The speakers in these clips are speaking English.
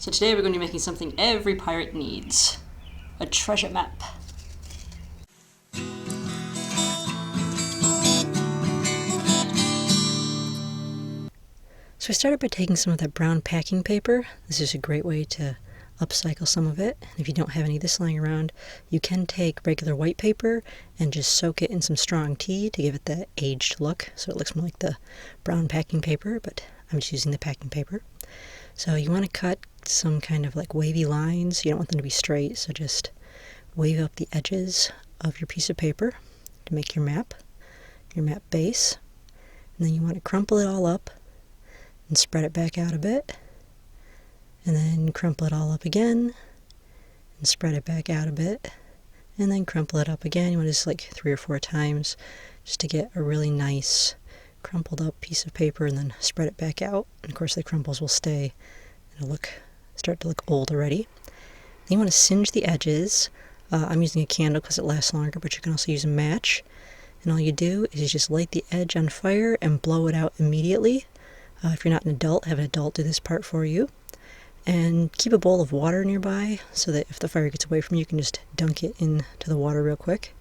So today we're going to be making something every pirate needs. A treasure map. So I started by taking some of that brown packing paper. This is a great way to upcycle some of it. If you don't have any of this lying around, you can take regular white paper and just soak it in some strong tea to give it that aged look, so it looks more like the brown packing paper, but I'm just using the packing paper. So you want to cut some kind of like wavy lines. You don't want them to be straight, so just wave up the edges of your piece of paper to make your map base. And then you want to crumple it all up and spread it back out a bit, and then crumple it all up again and spread it back out a bit, and then crumple it up again. You want to just like 3 or 4 times just to get a really nice crumpled up piece of paper, and then spread it back out. And of course the crumples will stay and it'll start to look old already. Then you want to singe the edges. I'm using a candle because it lasts longer, but you can also use a match. And all you do is you just light the edge on fire and blow it out immediately. If you're not an adult, have an adult do this part for you. And keep a bowl of water nearby so that if the fire gets away from you, you can just dunk it into the water real quick.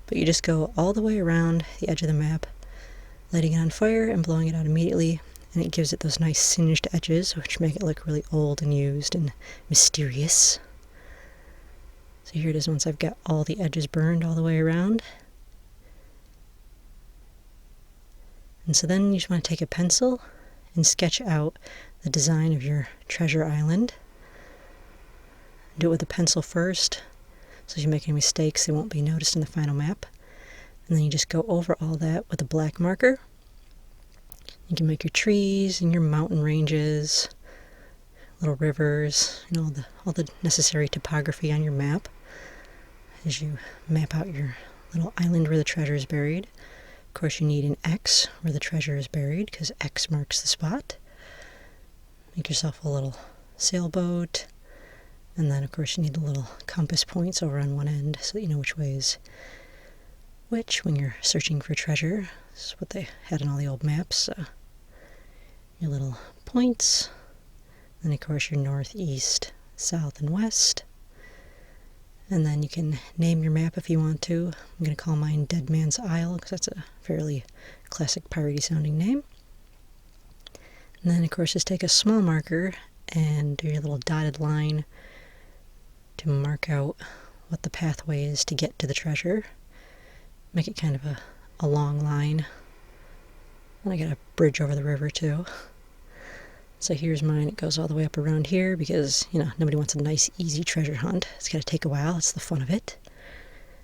But you just go all the way around the edge of the map, lighting it on fire and blowing it out immediately. And it gives it those nice singed edges, which make it look really old and used and mysterious. So here it is once I've got all the edges burned all the way around. And so then you just want to take a pencil and sketch out the design of your treasure island. Do it with a pencil first, so if you make any mistakes, they won't be noticed in the final map. And then you just go over all that with a black marker. You can make your trees and your mountain ranges, little rivers, all the necessary topography on your map as you map out your little island where the treasure is buried. Of course, you need an X where the treasure is buried, because X marks the spot. Make yourself a little sailboat, and then of course you need the little compass points over on one end so that you know which way is which when you're searching for treasure. This is what they had in all the old maps. Your little points, and of course your north, east, south, and west. And then you can name your map if you want to. I'm going to call mine Dead Man's Isle because that's a fairly classic piratey sounding name. And then of course just take a small marker and do your little dotted line to mark out what the pathway is to get to the treasure. Make it kind of a long line. And I got a bridge over the river too. So here's mine. It goes all the way up around here because, nobody wants a nice, easy treasure hunt. It's got to take a while. It's the fun of it.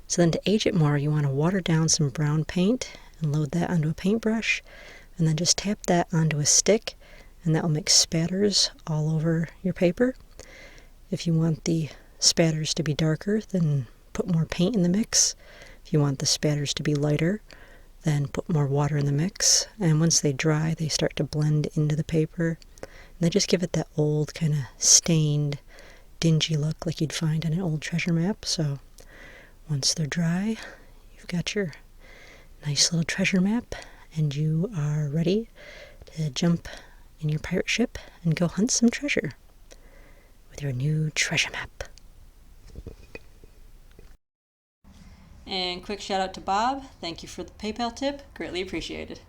So then to age it more, you want to water down some brown paint and load that onto a paintbrush, and then just tap that onto a stick, and that will make spatters all over your paper. If you want the spatters to be darker, then put more paint in the mix. If you want the spatters to be lighter, then put more water in the mix. And once they dry, they start to blend into the paper. And they just give it that old kind of stained, dingy look like you'd find on an old treasure map. So once they're dry, you've got your nice little treasure map, and you are ready to jump in your pirate ship and go hunt some treasure with your new treasure map. And quick shout out to Bob. Thank you for the PayPal tip. Greatly appreciated.